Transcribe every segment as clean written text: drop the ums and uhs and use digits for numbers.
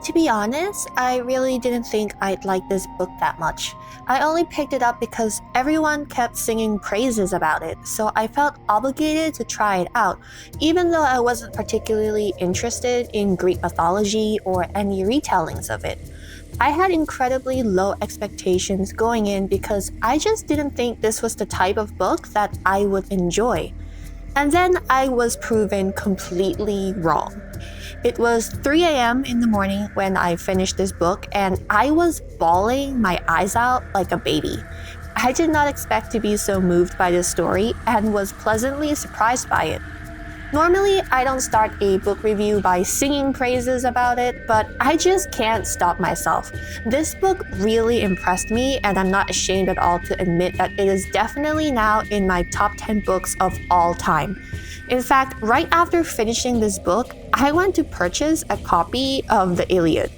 To be honest, I really didn't think I'd like this book that much. I only picked it up because everyone kept singing praises about it, so I felt obligated to try it out, even though I wasn't particularly interested in Greek mythology or any retellings of it. I had incredibly low expectations going in because I just didn't think this was the type of book that I would enjoy. And then I was proven completely wrong. It was 3 a.m. in the morning when I finished this book, and I was bawling my eyes out like a baby. I did not expect to be so moved by this story and was pleasantly surprised by it. Normally, I don't start a book review by singing praises about it, but I just can't stop myself. This book really impressed me, and I'm not ashamed at all to admit that it is definitely now in my top 10 books of all time. In fact, right after finishing this book, I went to purchase a copy of the Iliad.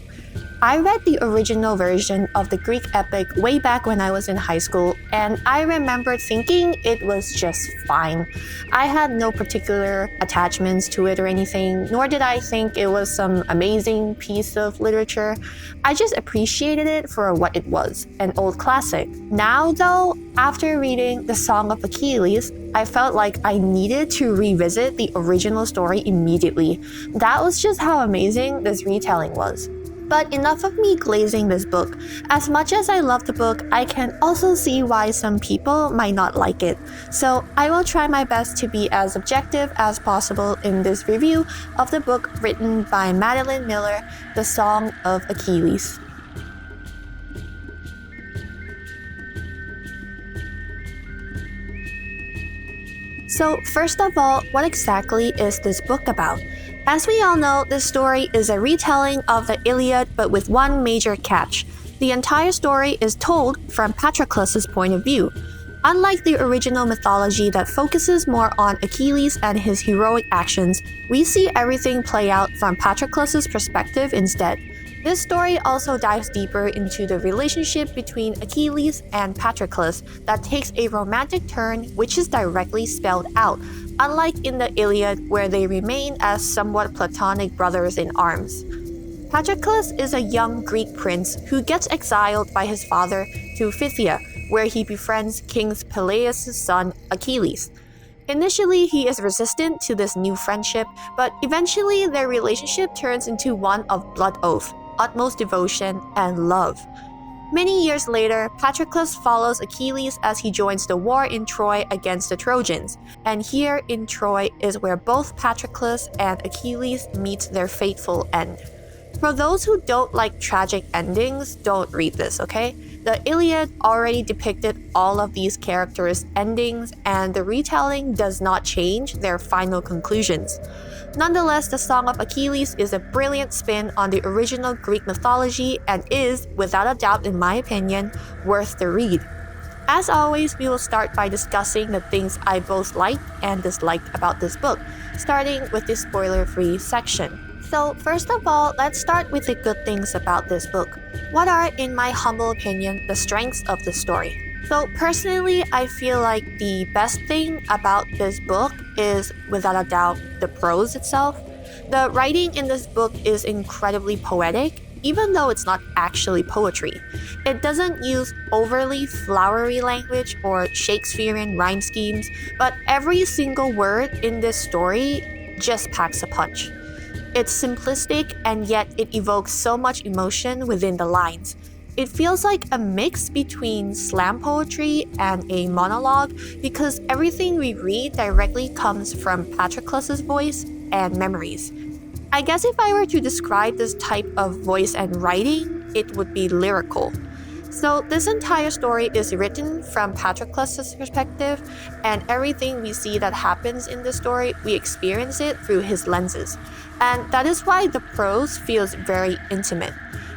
I read the original version of the Greek epic way back when I was in high school, and I remember thinking it was just fine. I had no particular attachments to it or anything, nor did I think it was some amazing piece of literature. I just appreciated it for what it was, an old classic. Now though, after reading the Song of Achilles, I felt like I needed to revisit the original story immediately. That was just how amazing this retelling was. But enough of me glazing this book. As much as I love the book, I can also see why some people might not like it. So I will try my best to be as objective as possible in this review of the book written by Madeline Miller, The Song of Achilles. So first of all, what exactly is this book about? As we all know, this story is a retelling of the Iliad, but with one major catch. The entire story is told from Patroclus' point of view. Unlike the original mythology that focuses more on Achilles and his heroic actions, we see everything play out from Patroclus' perspective instead. This story also dives deeper into the relationship between Achilles and Patroclus that takes a romantic turn, which is directly spelled out, unlike in the Iliad where they remain as somewhat platonic brothers in arms. Patroclus is a young Greek prince who gets exiled by his father to Phthia, where he befriends King Peleus' son Achilles. Initially, he is resistant to this new friendship, but eventually their relationship turns into one of blood oath, utmost devotion, and love. Many years later, Patroclus follows Achilles as he joins the war in Troy against the Trojans, and here in Troy is where both Patroclus and Achilles meet their fateful end. For those who don't like tragic endings, don't read this, okay? The Iliad already depicted all of these characters' endings, and the retelling does not change their final conclusions. Nonetheless, the Song of Achilles is a brilliant spin on the original Greek mythology and is, without a doubt in my opinion, worth the read. As always, we will start by discussing the things I both liked and disliked about this book, starting with the spoiler-free section. So first of all, let's start with the good things about this book. What are, in my humble opinion, the strengths of the story? So personally, I feel like the best thing about this book is, without a doubt, the prose itself. The writing in this book is incredibly poetic, even though it's not actually poetry. It doesn't use overly flowery language or Shakespearean rhyme schemes, but every single word in this story just packs a punch. It's simplistic, and yet it evokes so much emotion within the lines. It feels like a mix between slam poetry and a monologue because everything we read directly comes from Patroclus' voice and memories. I guess if I were to describe this type of voice and writing, it would be lyrical. So this entire story is written from Patroclus' perspective, and everything we see that happens in the story, we experience it through his lenses. And that is why the prose feels very intimate.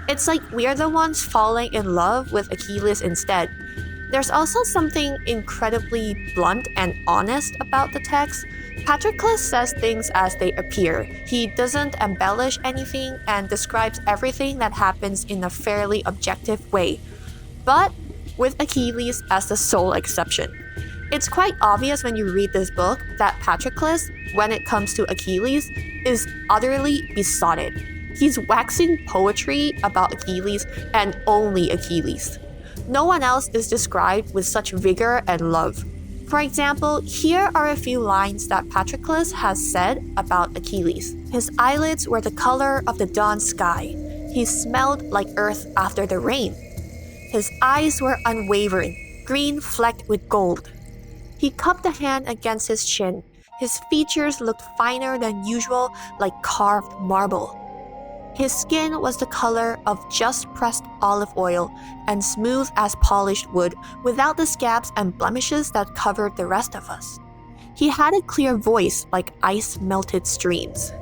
It's like we are the ones falling in love with Achilles instead. There's also something incredibly blunt and honest about the text. Patroclus says things as they appear. He doesn't embellish anything and describes everything that happens in a fairly objective way. But with Achilles as the sole exception. It's quite obvious when you read this book that Patroclus, when it comes to Achilles, is utterly besotted. He's waxing poetry about Achilles and only Achilles. No one else is described with such vigor and love. For example, here are a few lines that Patroclus has said about Achilles. His eyelids were the color of the dawn sky. He smelled like earth after the rain. His eyes were unwavering, green flecked with gold. He cupped a hand against his chin. His features looked finer than usual, like carved marble. His skin was the color of just pressed olive oil and smooth as polished wood, without the scabs and blemishes that covered the rest of us. He had a clear voice like ice-melted streams.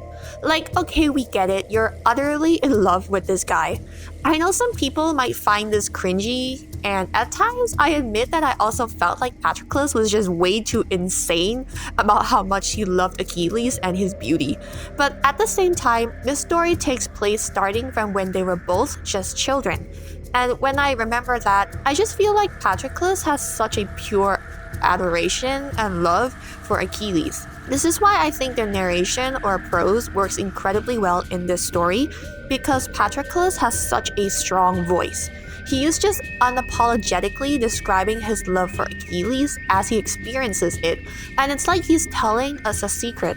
Like, okay, we get it, you're utterly in love with this guy. I know some people might find this cringy, and at times I admit that I also felt like Patroclus was just way too insane about how much he loved Achilles and his beauty. But at the same time, this story takes place starting from when they were both just children. And when I remember that, I just feel like Patroclus has such a pure adoration and love for Achilles. This is why I think the narration or prose works incredibly well in this story, because Patroclus has such a strong voice. He is just unapologetically describing his love for Achilles as he experiences it, and it's like he's telling us a secret.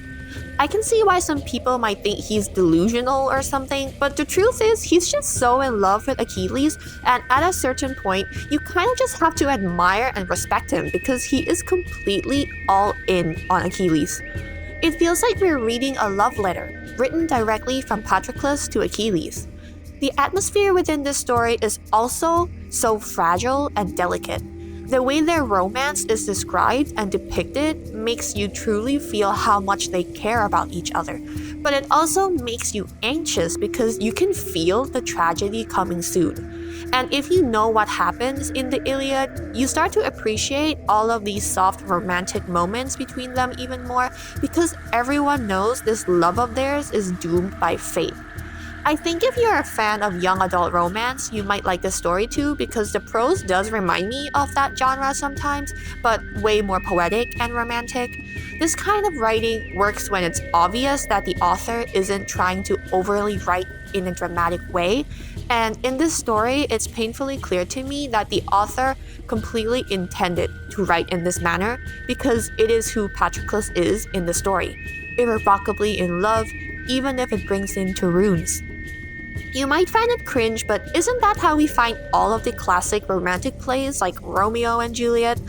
I can see why some people might think he's delusional or something, but the truth is he's just so in love with Achilles, and at a certain point, you kind of just have to admire and respect him because he is completely all in on Achilles. It feels like we're reading a love letter, written directly from Patroclus to Achilles. The atmosphere within this story is also so fragile and delicate. The way their romance is described and depicted makes you truly feel how much they care about each other. But it also makes you anxious because you can feel the tragedy coming soon. And if you know what happens in the Iliad, you start to appreciate all of these soft romantic moments between them even more because everyone knows this love of theirs is doomed by fate. I think if you're a fan of young adult romance, you might like this story too because the prose does remind me of that genre sometimes, but way more poetic and romantic. This kind of writing works when it's obvious that the author isn't trying to overly write in a dramatic way, and in this story, it's painfully clear to me that the author completely intended to write in this manner because it is who Patroclus is in the story, irrevocably in love, even if it brings into runes. You might find it cringe, but isn't that how we find all of the classic romantic plays like Romeo and Juliet?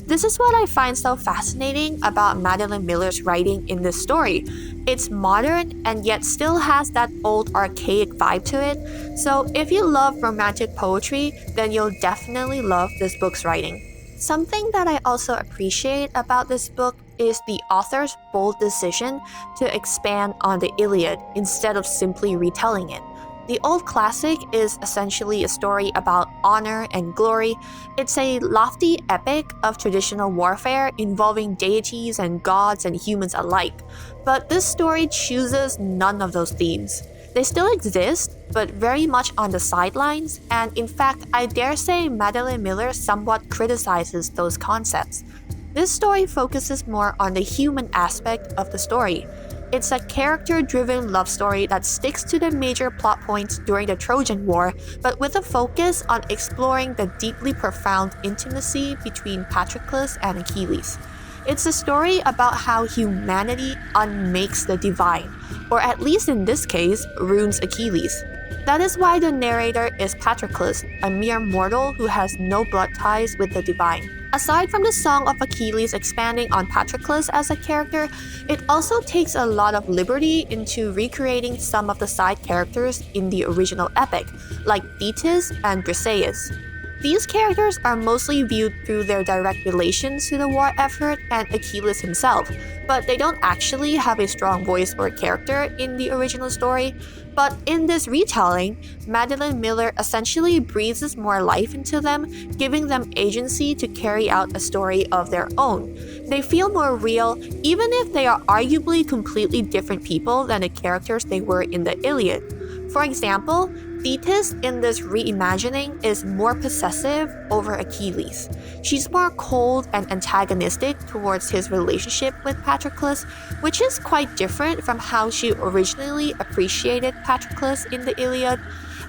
This is what I find so fascinating about Madeline Miller's writing in this story. It's modern and yet still has that old archaic vibe to it. So if you love romantic poetry, then you'll definitely love this book's writing. Something that I also appreciate about this book is the author's bold decision to expand on the Iliad instead of simply retelling it. The old classic is essentially a story about honor and glory. It's a lofty epic of traditional warfare involving deities and gods and humans alike. But this story chooses none of those themes. They still exist, but very much on the sidelines, and in fact, I dare say Madeline Miller somewhat criticizes those concepts. This story focuses more on the human aspect of the story. It's a character-driven love story that sticks to the major plot points during the Trojan War, but with a focus on exploring the deeply profound intimacy between Patroclus and Achilles. It's a story about how humanity unmakes the divine, or at least in this case, ruins Achilles. That is why the narrator is Patroclus, a mere mortal who has no blood ties with the divine. Aside from the Song of Achilles expanding on Patroclus as a character, it also takes a lot of liberty into recreating some of the side characters in the original epic, like Thetis and Briseis. These characters are mostly viewed through their direct relations to the war effort and Achilles himself, but they don't actually have a strong voice or character in the original story. But in this retelling, Madeline Miller essentially breathes more life into them, giving them agency to carry out a story of their own. They feel more real, even if they are arguably completely different people than the characters they were in the Iliad. For example, Thetis in this reimagining is more possessive over Achilles. She's more cold and antagonistic towards his relationship with Patroclus, which is quite different from how she originally appreciated Patroclus in the Iliad.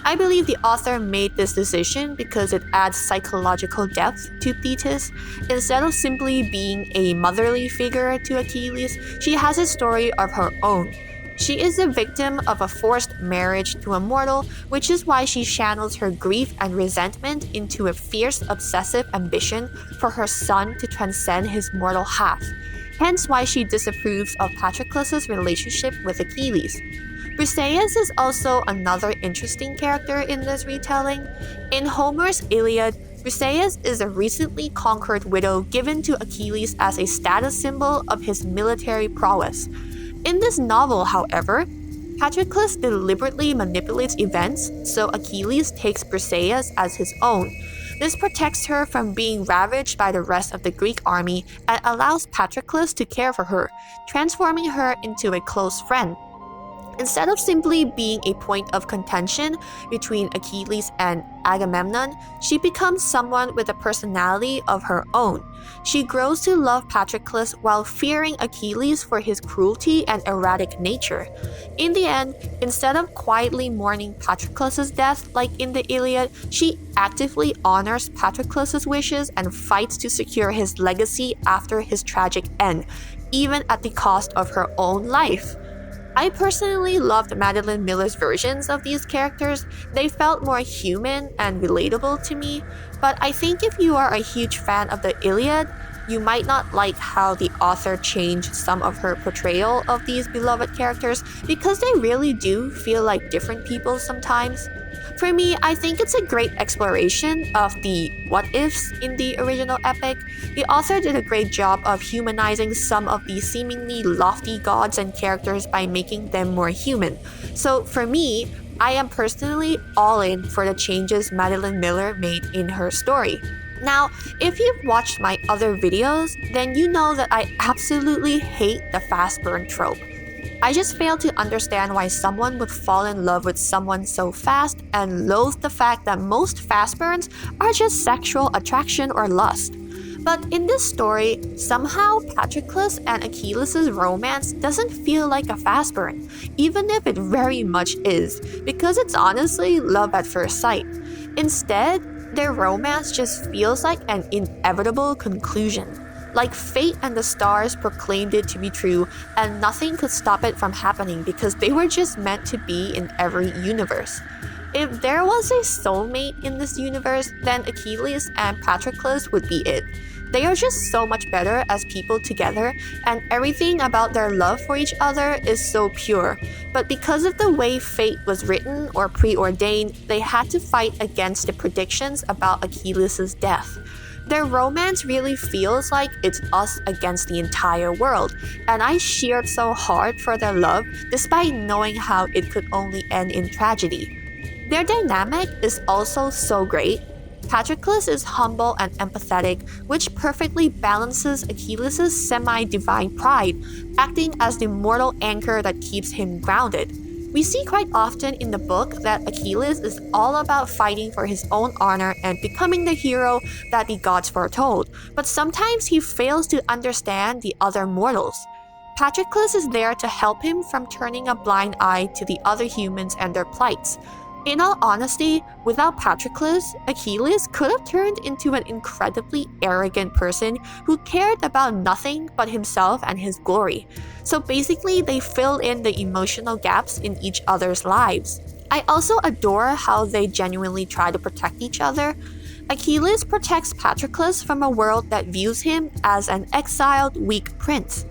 I believe the author made this decision because it adds psychological depth to Thetis. Instead of simply being a motherly figure to Achilles, she has a story of her own. She is the victim of a forced marriage to a mortal, which is why she channels her grief and resentment into a fierce, obsessive ambition for her son to transcend his mortal half. Hence why she disapproves of Patroclus's relationship with Achilles. Briseis is also another interesting character in this retelling. In Homer's Iliad, Briseis is a recently conquered widow given to Achilles as a status symbol of his military prowess. In this novel, however, Patroclus deliberately manipulates events so Achilles takes Briseis as his own. This protects her from being ravaged by the rest of the Greek army and allows Patroclus to care for her, transforming her into a close friend. Instead of simply being a point of contention between Achilles and Agamemnon, she becomes someone with a personality of her own. She grows to love Patroclus while fearing Achilles for his cruelty and erratic nature. In the end, instead of quietly mourning Patroclus's death like in the Iliad, she actively honors Patroclus's wishes and fights to secure his legacy after his tragic end, even at the cost of her own life. I personally loved Madeline Miller's versions of these characters. They felt more human and relatable to me, but I think if you are a huge fan of the Iliad, you might not like how the author changed some of her portrayal of these beloved characters because they really do feel like different people sometimes. For me, I think it's a great exploration of the what ifs in the original epic. The author did a great job of humanizing some of the seemingly lofty gods and characters by making them more human. So for me, I am personally all in for the changes Madeline Miller made in her story. Now, if you've watched my other videos, then you know that I absolutely hate the fast burn trope. I just fail to understand why someone would fall in love with someone so fast and loathe the fact that most fast burns are just sexual attraction or lust. But in this story, somehow Patroclus and Achilles' romance doesn't feel like a fast burn, even if it very much is, because it's honestly love at first sight. Instead, their romance just feels like an inevitable conclusion. Like fate and the stars proclaimed it to be true, and nothing could stop it from happening because they were just meant to be in every universe. If there was a soulmate in this universe, then Achilles and Patroclus would be it. They are just so much better as people together, and everything about their love for each other is so pure. But because of the way fate was written or preordained, they had to fight against the predictions about Achilles' death. Their romance really feels like it's us against the entire world, and I cheered so hard for their love despite knowing how it could only end in tragedy. Their dynamic is also so great. Patroclus is humble and empathetic, which perfectly balances Achilles' semi-divine pride, acting as the mortal anchor that keeps him grounded. We see quite often in the book that Achilles is all about fighting for his own honor and becoming the hero that the gods foretold, but sometimes he fails to understand the other mortals. Patroclus is there to help him from turning a blind eye to the other humans and their plights. In all honesty, without Patroclus, Achilles could have turned into an incredibly arrogant person who cared about nothing but himself and his glory. So basically, they fill in the emotional gaps in each other's lives. I also adore how they genuinely try to protect each other. Achilles protects Patroclus from a world that views him as an exiled, weak prince.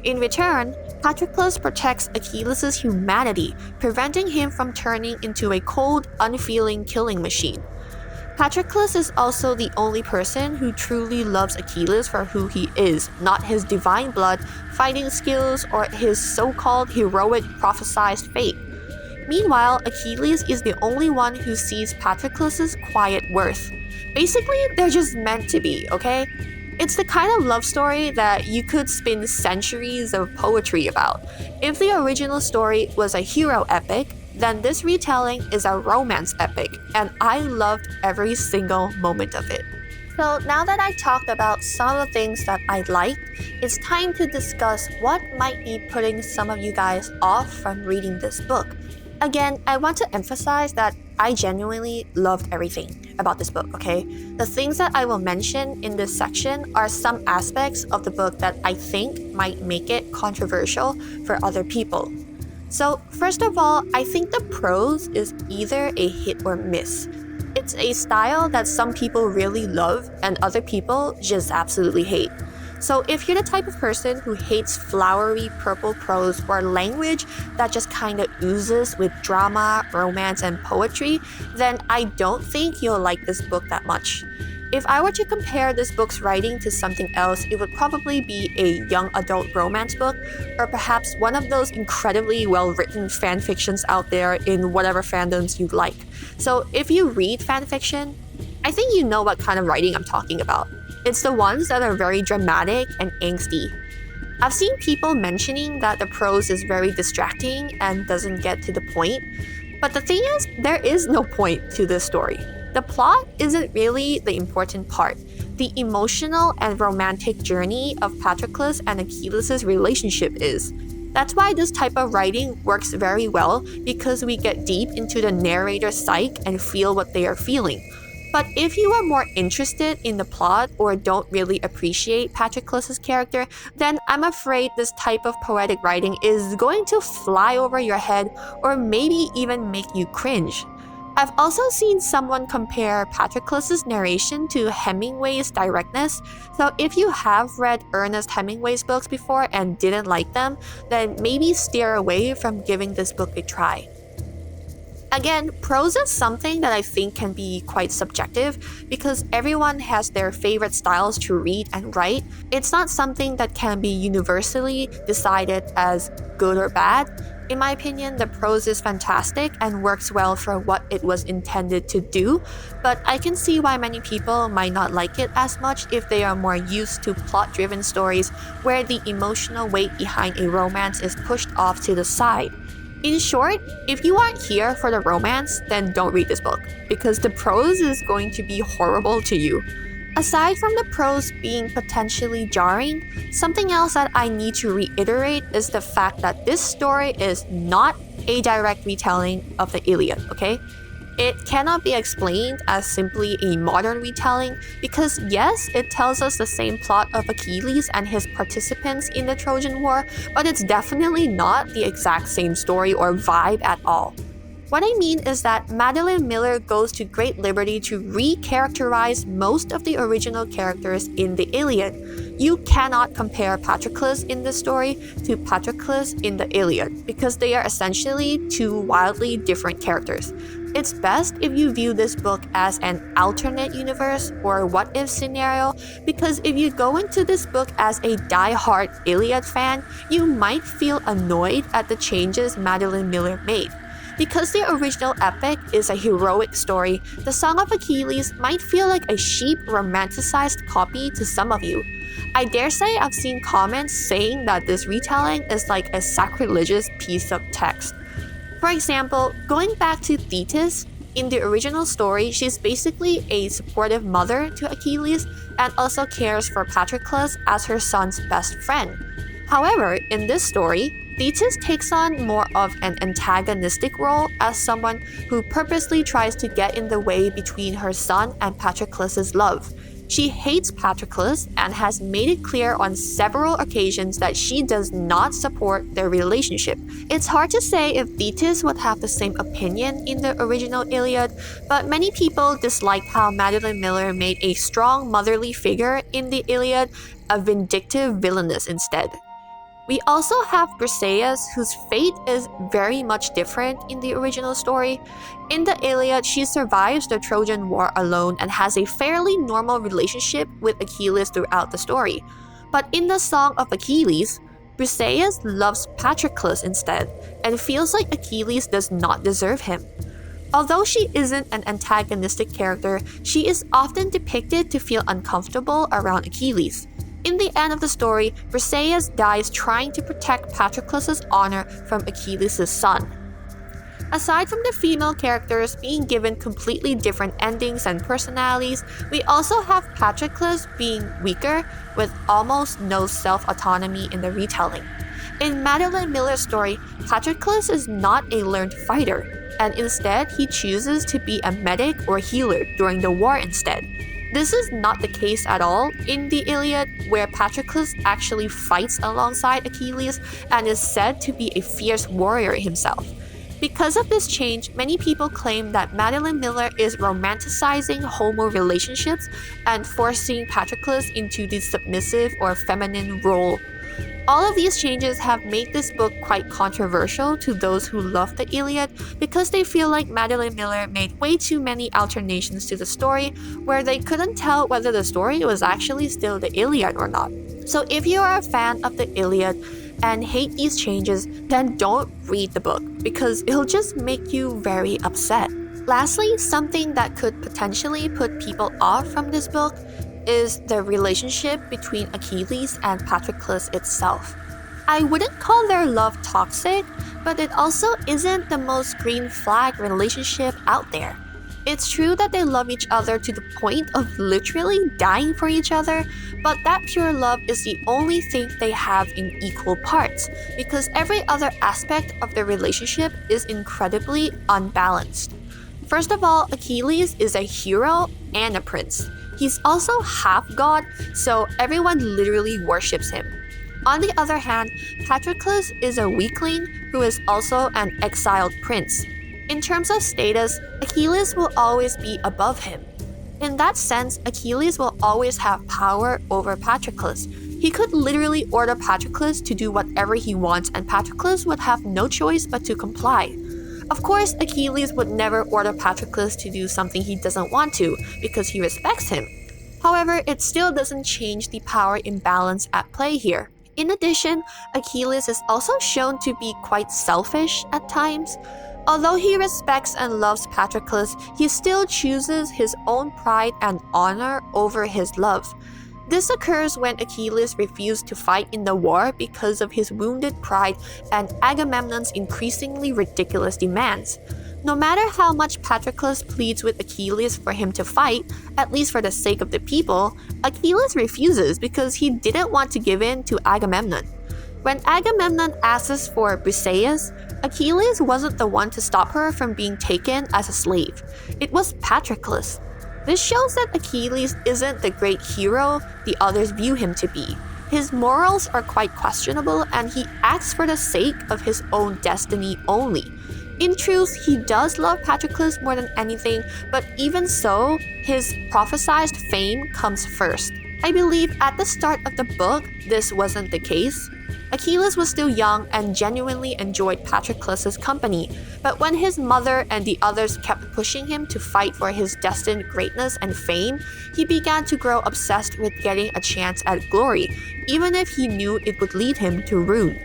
In return, Patroclus protects Achilles' humanity, preventing him from turning into a cold, unfeeling killing machine. Patroclus is also the only person who truly loves Achilles for who he is, not his divine blood, fighting skills, or his so-called heroic prophesized fate. Meanwhile, Achilles is the only one who sees Patroclus' quiet worth. Basically, they're just meant to be, okay? It's the kind of love story that you could spin centuries of poetry about. If the original story was a hero epic, then this retelling is a romance epic, and I loved every single moment of it. So now that I talked about some of the things that I liked, it's time to discuss what might be putting some of you guys off from reading this book. Again, I want to emphasize that I genuinely loved everything about this book, okay? The things that I will mention in this section are some aspects of the book that I think might make it controversial for other people. So, first of all, I think the prose is either a hit or miss. It's a style that some people really love and other people just absolutely hate. So if you're the type of person who hates flowery purple prose or language that just kind of oozes with drama, romance, and poetry, then I don't think you'll like this book that much. If I were to compare this book's writing to something else, it would probably be a young adult romance book, or perhaps one of those incredibly well-written fan fictions out there in whatever fandoms you like. So if you read fanfiction, I think you know what kind of writing I'm talking about. It's the ones that are very dramatic and angsty. I've seen people mentioning that the prose is very distracting and doesn't get to the point, but the thing is, there is no point to this story. The plot isn't really the important part. The emotional and romantic journey of Patroclus and Achilles' relationship is. That's why this type of writing works very well, because we get deep into the narrator's psyche and feel what they are feeling. But if you are more interested in the plot or don't really appreciate Patroclus' character, then I'm afraid this type of poetic writing is going to fly over your head or maybe even make you cringe. I've also seen someone compare Patroclus' narration to Hemingway's directness, so if you have read Ernest Hemingway's books before and didn't like them, then maybe steer away from giving this book a try. Again, prose is something that I think can be quite subjective because everyone has their favorite styles to read and write. It's not something that can be universally decided as good or bad. In my opinion, the prose is fantastic and works well for what it was intended to do, but I can see why many people might not like it as much if they are more used to plot-driven stories where the emotional weight behind a romance is pushed off to the side. In short, if you aren't here for the romance, then don't read this book, because the prose is going to be horrible to you. Aside from the prose being potentially jarring, something else that I need to reiterate is the fact that this story is not a direct retelling of the Iliad, okay? It cannot be explained as simply a modern retelling because yes, it tells us the same plot of Achilles and his participants in the Trojan War, but it's definitely not the exact same story or vibe at all. What I mean is that Madeline Miller goes to great liberty to re-characterize most of the original characters in the Iliad. You cannot compare Patroclus in this story to Patroclus in the Iliad because they are essentially two wildly different characters. It's best if you view this book as an alternate universe or what-if scenario, because if you go into this book as a die-hard Iliad fan, you might feel annoyed at the changes Madeline Miller made. Because the original epic is a heroic story, the Song of Achilles might feel like a cheap, romanticized copy to some of you. I dare say I've seen comments saying that this retelling is like a sacrilegious piece of text. For example, going back to Thetis, in the original story, she's basically a supportive mother to Achilles and also cares for Patroclus as her son's best friend. However, in this story, Thetis takes on more of an antagonistic role as someone who purposely tries to get in the way between her son and Patroclus' love. She hates Patroclus and has made it clear on several occasions that she does not support their relationship. It's hard to say if Thetis would have the same opinion in the original Iliad, but many people disliked how Madeline Miller made a strong motherly figure in the Iliad a vindictive villainess instead. We also have Briseis, whose fate is very much different in the original story. In the Iliad, she survives the Trojan War alone and has a fairly normal relationship with Achilles throughout the story. But in the Song of Achilles, Briseis loves Patroclus instead, and feels like Achilles does not deserve him. Although she isn't an antagonistic character, she is often depicted to feel uncomfortable around Achilles. In the end of the story, Briseis dies trying to protect Patroclus' honor from Achilles' son. Aside from the female characters being given completely different endings and personalities, we also have Patroclus being weaker with almost no self-autonomy in the retelling. In Madeline Miller's story, Patroclus is not a learned fighter, and instead he chooses to be a medic or healer during the war instead. This is not the case at all in the Iliad, where Patroclus actually fights alongside Achilles and is said to be a fierce warrior himself. Because of this change, many people claim that Madeline Miller is romanticizing homo relationships and forcing Patroclus into the submissive or feminine role. All of these changes have made this book quite controversial to those who love the Iliad because they feel like Madeline Miller made way too many alternations to the story where they couldn't tell whether the story was actually still the Iliad or not. So if you are a fan of the Iliad and hate these changes, then don't read the book because it'll just make you very upset. Lastly, something that could potentially put people off from this book is the relationship between Achilles and Patroclus itself. I wouldn't call their love toxic, but it also isn't the most green flag relationship out there. It's true that they love each other to the point of literally dying for each other, but that pure love is the only thing they have in equal parts, because every other aspect of the relationship is incredibly unbalanced. First of all, Achilles is a hero and a prince. He's also half god, so everyone literally worships him. On the other hand, Patroclus is a weakling who is also an exiled prince. In terms of status, Achilles will always be above him. In that sense, Achilles will always have power over Patroclus. He could literally order Patroclus to do whatever he wants, and Patroclus would have no choice but to comply. Of course, Achilles would never order Patroclus to do something he doesn't want to, because he respects him. However, it still doesn't change the power imbalance at play here. In addition, Achilles is also shown to be quite selfish at times. Although he respects and loves Patroclus, he still chooses his own pride and honor over his love. This occurs when Achilles refused to fight in the war because of his wounded pride and Agamemnon's increasingly ridiculous demands. No matter how much Patroclus pleads with Achilles for him to fight, at least for the sake of the people, Achilles refuses because he didn't want to give in to Agamemnon. When Agamemnon asks for Briseis, Achilles wasn't the one to stop her from being taken as a slave. It was Patroclus. This shows that Achilles isn't the great hero the others view him to be. His morals are quite questionable and he acts for the sake of his own destiny only. In truth, he does love Patroclus more than anything, but even so, his prophesied fame comes first. I believe at the start of the book, this wasn't the case. Achilles was still young and genuinely enjoyed Patroclus' company, but when his mother and the others kept pushing him to fight for his destined greatness and fame, he began to grow obsessed with getting a chance at glory, even if he knew it would lead him to ruin.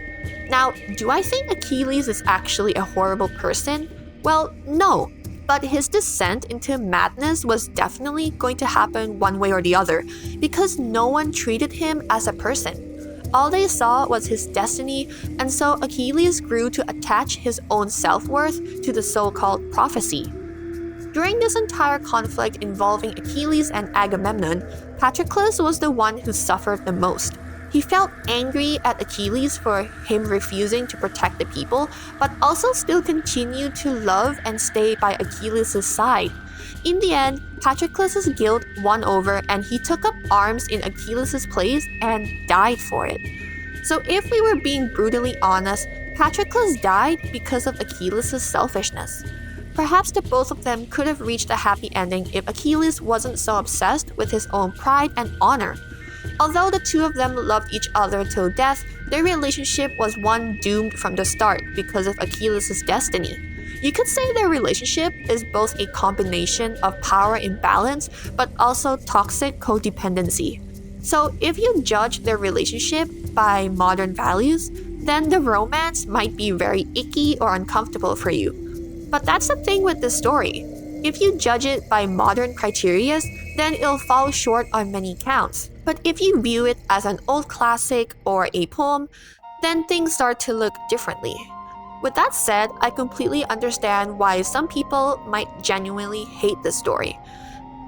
Now, do I think Achilles is actually a horrible person? Well, no. But his descent into madness was definitely going to happen one way or the other, because no one treated him as a person. All they saw was his destiny, and so Achilles grew to attach his own self-worth to the so-called prophecy. During this entire conflict involving Achilles and Agamemnon, Patroclus was the one who suffered the most. He felt angry at Achilles for him refusing to protect the people, but also still continued to love and stay by Achilles' side. In the end, Patroclus' guilt won over and he took up arms in Achilles' place and died for it. So if we were being brutally honest, Patroclus died because of Achilles' selfishness. Perhaps the both of them could have reached a happy ending if Achilles wasn't so obsessed with his own pride and honor. Although the two of them loved each other till death, their relationship was one doomed from the start because of Achilles' destiny. You could say their relationship is both a combination of power imbalance but also toxic codependency. So if you judge their relationship by modern values, then the romance might be very icky or uncomfortable for you. But that's the thing with this story. If you judge it by modern criteria, then it'll fall short on many counts. But if you view it as an old classic or a poem, then things start to look differently. With that said, I completely understand why some people might genuinely hate this story.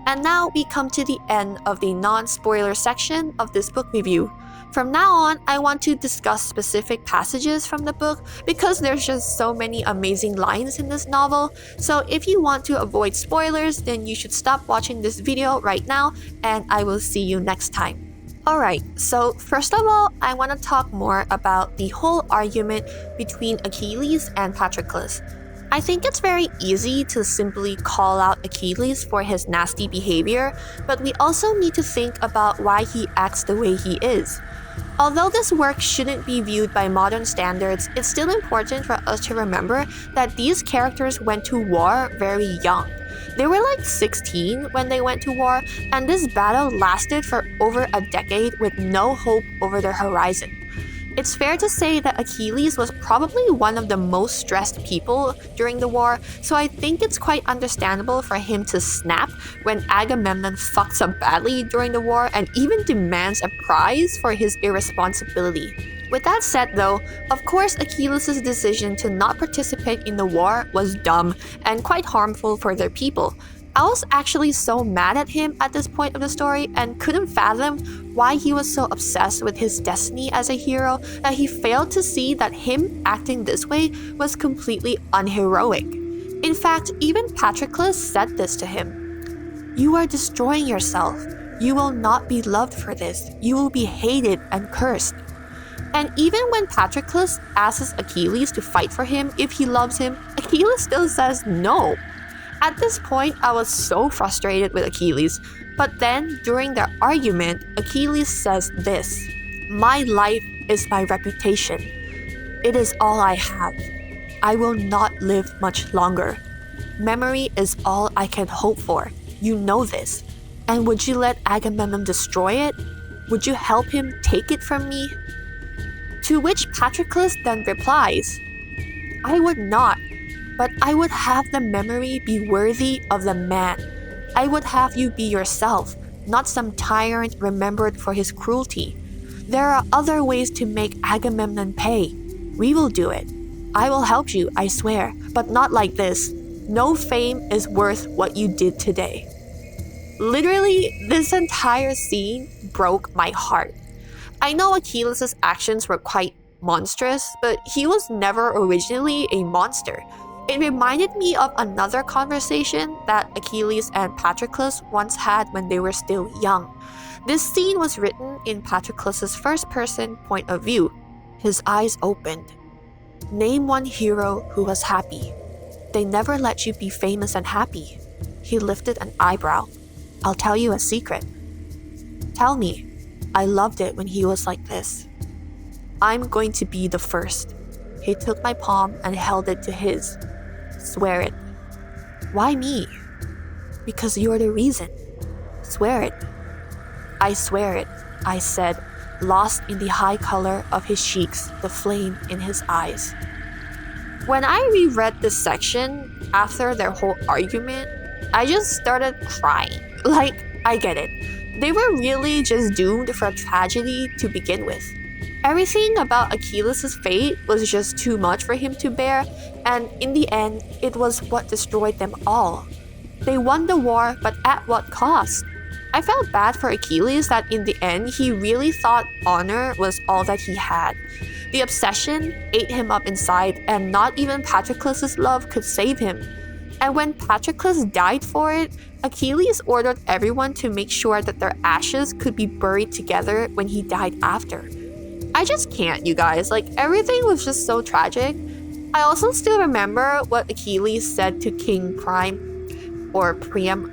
And now we come to the end of the non-spoiler section of this book review. From now on, I want to discuss specific passages from the book because there's just so many amazing lines in this novel. So if you want to avoid spoilers, then you should stop watching this video right now, and I will see you next time. Alright, so first of all, I want to talk more about the whole argument between Achilles and Patroclus. I think it's very easy to simply call out Achilles for his nasty behavior, but we also need to think about why he acts the way he is. Although this work shouldn't be viewed by modern standards, it's still important for us to remember that these characters went to war very young. They were like 16 when they went to war, and this battle lasted for over a decade with no hope over their horizon. It's fair to say that Achilles was probably one of the most stressed people during the war, so I think it's quite understandable for him to snap when Agamemnon fucks up badly during the war and even demands a prize for his irresponsibility. With that said though, of course Achilles' decision to not participate in the war was dumb and quite harmful for their people. I was actually so mad at him at this point of the story and couldn't fathom why he was so obsessed with his destiny as a hero that he failed to see that him acting this way was completely unheroic. In fact, even Patroclus said this to him. "You are destroying yourself. You will not be loved for this. You will be hated and cursed." And even when Patroclus asks Achilles to fight for him if he loves him, Achilles still says no. At this point, I was so frustrated with Achilles, but then during their argument, Achilles says this: "My life is my reputation. It is all I have. I will not live much longer. Memory is all I can hope for. You know this. And would you let Agamemnon destroy it? Would you help him take it from me?" To which Patroclus then replies, "I would not. But I would have the memory be worthy of the man. I would have you be yourself, not some tyrant remembered for his cruelty. There are other ways to make Agamemnon pay. We will do it. I will help you, I swear, but not like this. No fame is worth what you did today." Literally, this entire scene broke my heart. I know Achilles' actions were quite monstrous, but he was never originally a monster. It reminded me of another conversation that Achilles and Patroclus once had when they were still young. This scene was written in Patroclus' first-person point of view. His eyes opened. "Name one hero who was happy. They never let you be famous and happy." He lifted an eyebrow. "I'll tell you a secret." "Tell me." "I loved it when he was like this." "I'm going to be the first." He took my palm and held it to his. "Swear it." "Why me?" "Because you're the reason." "Swear it." "I swear it," I said, lost in the high color of his cheeks, the flame in his eyes. When I reread this section after their whole argument, I just started crying. Like, I get it. They were really just doomed for a tragedy to begin with. Everything about Achilles' fate was just too much for him to bear, and in the end, it was what destroyed them all. They won the war, but at what cost? I felt bad for Achilles that in the end, he really thought honor was all that he had. The obsession ate him up inside, and not even Patroclus' love could save him. And when Patroclus died for it, Achilles ordered everyone to make sure that their ashes could be buried together when he died after. I just can't, you guys. Like, everything was just so tragic. I also still remember what Achilles said to King Priam,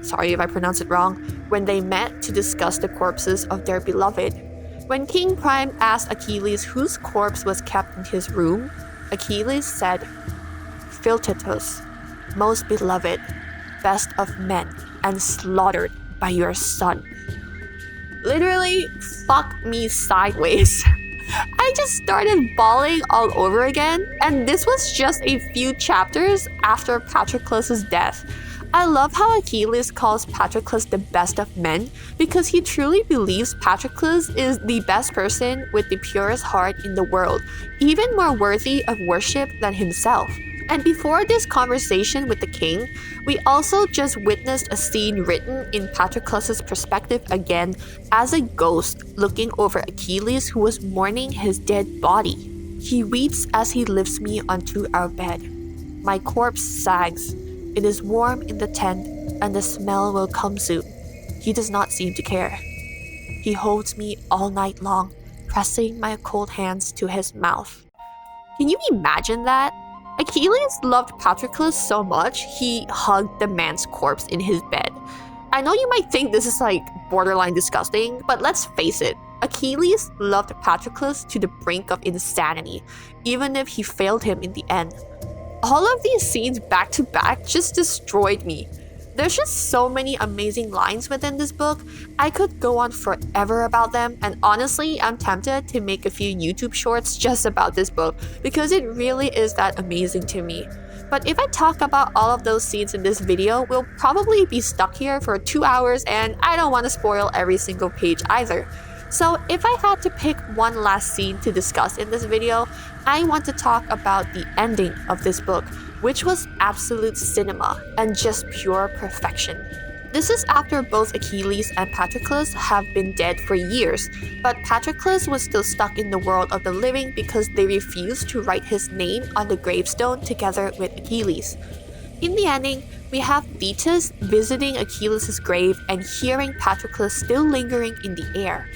sorry if I pronounce it wrong, when they met to discuss the corpses of their beloved. When King Priam asked Achilles whose corpse was kept in his room, Achilles said, "Philtitus, most beloved, best of men, and slaughtered by your son." Literally, fuck me sideways. I just started bawling all over again, and this was just a few chapters after Patroclus' death. I love how Achilles calls Patroclus the best of men because he truly believes Patroclus is the best person with the purest heart in the world, even more worthy of worship than himself. And before this conversation with the king, we also just witnessed a scene written in Patroclus's perspective again as a ghost looking over Achilles who was mourning his dead body. He weeps as he lifts me onto our bed. My corpse sags. It is warm in the tent and the smell will come soon. He does not seem to care. He holds me all night long, pressing my cold hands to his mouth. Can you imagine that? Achilles loved Patroclus so much, he hugged the man's corpse in his bed. I know you might think this is like borderline disgusting, but let's face it, Achilles loved Patroclus to the brink of insanity, even if he failed him in the end. All of these scenes back to back just destroyed me. There's just so many amazing lines within this book. I could go on forever about them, and honestly, I'm tempted to make a few YouTube shorts just about this book because it really is that amazing to me. But if I talk about all of those scenes in this video, we'll probably be stuck here for 2 hours, and I don't want to spoil every single page either. So if I had to pick one last scene to discuss in this video, I want to talk about the ending of this book, which was absolute cinema and just pure perfection. This is after both Achilles and Patroclus have been dead for years, but Patroclus was still stuck in the world of the living because they refused to write his name on the gravestone together with Achilles. In the ending, we have Thetis visiting Achilles' grave and hearing Patroclus still lingering in the air.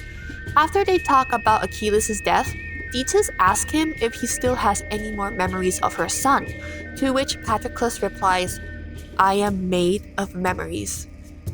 After they talk about Achilles' death, Thetis asks him if he still has any more memories of her son, to which Patroclus replies, "I am made of memories."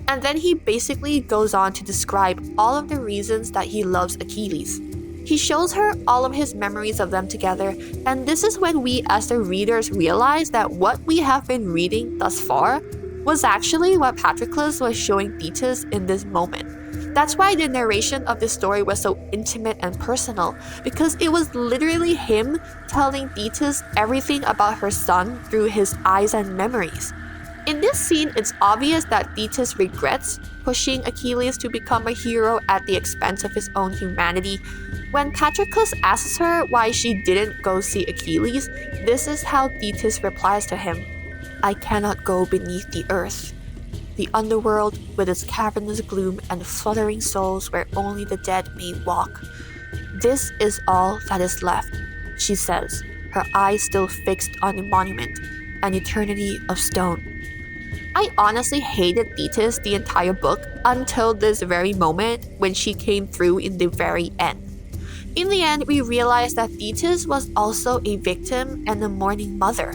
And then he basically goes on to describe all of the reasons that he loves Achilles. He shows her all of his memories of them together, and this is when we as the readers realize that what we have been reading thus far was actually what Patroclus was showing Thetis in this moment. That's why the narration of this story was so intimate and personal, because it was literally him telling Thetis everything about her son through his eyes and memories. In this scene, it's obvious that Thetis regrets pushing Achilles to become a hero at the expense of his own humanity. When Patroclus asks her why she didn't go see Achilles, this is how Thetis replies to him. "I cannot go beneath the earth. The underworld with its cavernous gloom and fluttering souls where only the dead may walk. This is all that is left," she says, her eyes still fixed on the monument, an eternity of stone. I honestly hated Thetis the entire book until this very moment when she came through in the very end. In the end, we realized that Thetis was also a victim and a mourning mother.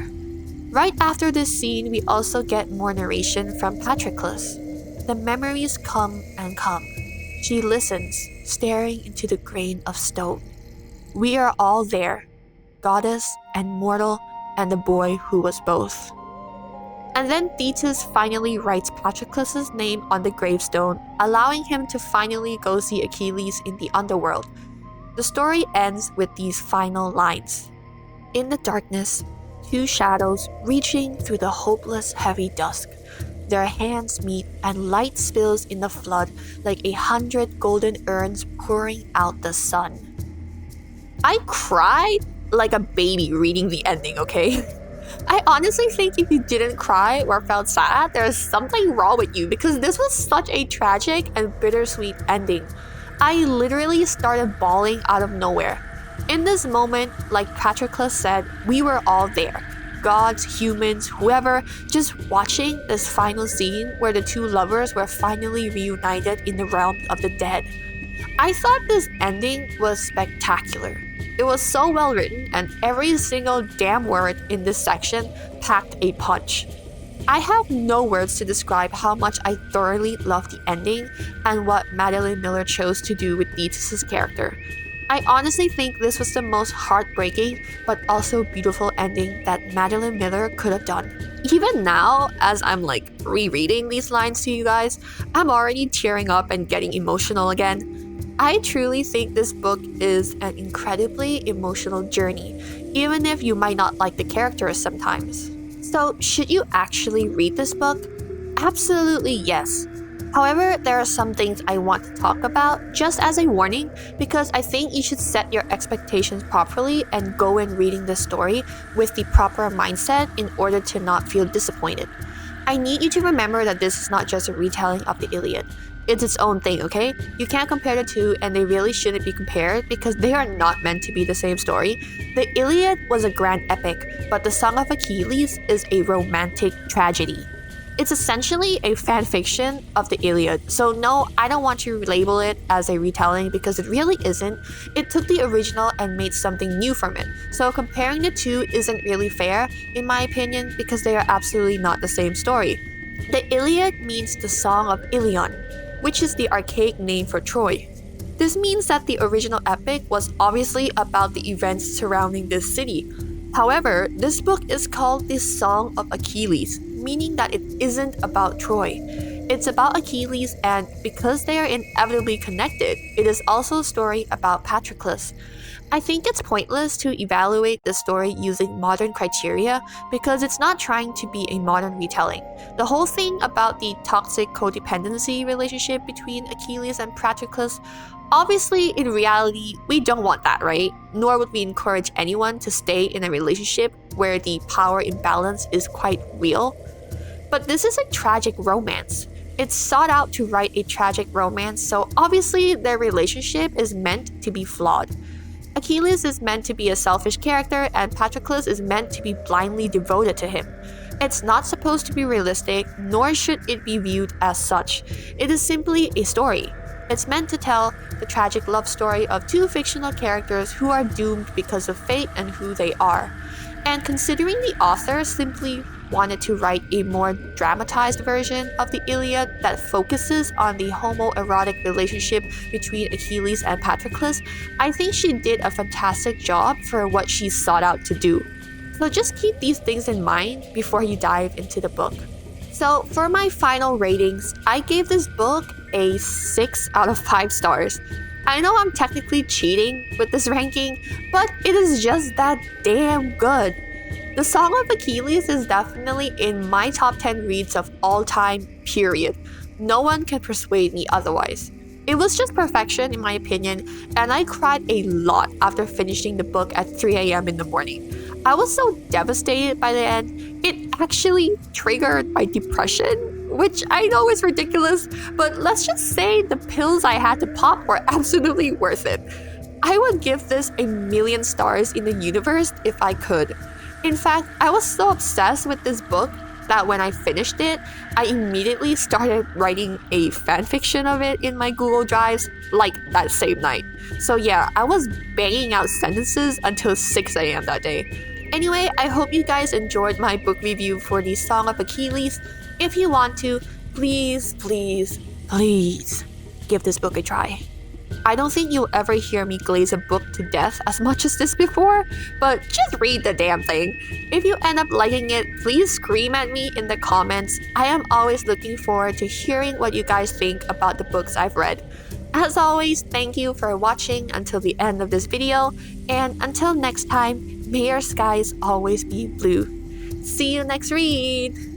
Right after this scene, we also get more narration from Patroclus. The memories come and come. She listens, staring into the grain of stone. We are all there, goddess and mortal and the boy who was both. And then Thetis finally writes Patroclus' name on the gravestone, allowing him to finally go see Achilles in the underworld. The story ends with these final lines. "In the darkness, two shadows reaching through the hopeless heavy dusk. Their hands meet and light spills in the flood like 100 golden urns pouring out the sun." I cried like a baby reading the ending, okay? I honestly think if you didn't cry or felt sad, there's something wrong with you because this was such a tragic and bittersweet ending. I literally started bawling out of nowhere. In this moment, like Patroclus said, we were all there. Gods, humans, whoever, just watching this final scene where the two lovers were finally reunited in the realm of the dead. I thought this ending was spectacular. It was so well written, and every single damn word in this section packed a punch. I have no words to describe how much I thoroughly loved the ending and what Madeline Miller chose to do with Thetis' character. I honestly think this was the most heartbreaking but also beautiful ending that Madeline Miller could have done. Even now, as I'm like rereading these lines to you guys, I'm already tearing up and getting emotional again. I truly think this book is an incredibly emotional journey, even if you might not like the characters sometimes. So, should you actually read this book? Absolutely yes. However, there are some things I want to talk about just as a warning because I think you should set your expectations properly and go in reading the story with the proper mindset in order to not feel disappointed. I need you to remember that this is not just a retelling of the Iliad. It's its own thing, okay? You can't compare the two, and they really shouldn't be compared because they are not meant to be the same story. The Iliad was a grand epic, but the Song of Achilles is a romantic tragedy. It's essentially a fan fiction of the Iliad, so no, I don't want to label it as a retelling because it really isn't. It took the original and made something new from it, so comparing the two isn't really fair, in my opinion, because they are absolutely not the same story. The Iliad means the Song of Ilion, which is the archaic name for Troy. This means that the original epic was obviously about the events surrounding this city. However, this book is called the Song of Achilles, meaning that it isn't about Troy. It's about Achilles, and because they are inevitably connected, it is also a story about Patroclus. I think it's pointless to evaluate the story using modern criteria because it's not trying to be a modern retelling. The whole thing about the toxic codependency relationship between Achilles and Patroclus, obviously, in reality, we don't want that, right? Nor would we encourage anyone to stay in a relationship where the power imbalance is quite real. But this is a tragic romance. It's sought out to write a tragic romance, so obviously their relationship is meant to be flawed. Achilles is meant to be a selfish character, and Patroclus is meant to be blindly devoted to him. It's not supposed to be realistic, nor should it be viewed as such. It is simply a story. It's meant to tell the tragic love story of two fictional characters who are doomed because of fate and who they are. And considering the author simply wanted to write a more dramatized version of the Iliad that focuses on the homoerotic relationship between Achilles and Patroclus, I think she did a fantastic job for what she sought out to do. So just keep these things in mind before you dive into the book. So for my final ratings, I gave this book a 6 out of 5 stars. I know I'm technically cheating with this ranking, but it is just that damn good. The Song of Achilles is definitely in my top 10 reads of all time, period. No one can persuade me otherwise. It was just perfection in my opinion, and I cried a lot after finishing the book at 3 a.m. in the morning. I was so devastated by the end, it actually triggered my depression, which I know is ridiculous, but let's just say the pills I had to pop were absolutely worth it. I would give this a million stars in the universe if I could. In fact, I was so obsessed with this book that when I finished it, I immediately started writing a fanfiction of it in my Google Drives like that same night. So yeah, I was banging out sentences until 6 a.m. that day. Anyway, I hope you guys enjoyed my book review for the Song of Achilles. If you want to, please, please, please give this book a try. I don't think you'll ever hear me glaze a book to death as much as this before, but just read the damn thing. If you end up liking it, please scream at me in the comments. I am always looking forward to hearing what you guys think about the books I've read. As always, thank you for watching until the end of this video, and until next time, may your skies always be blue. See you next read!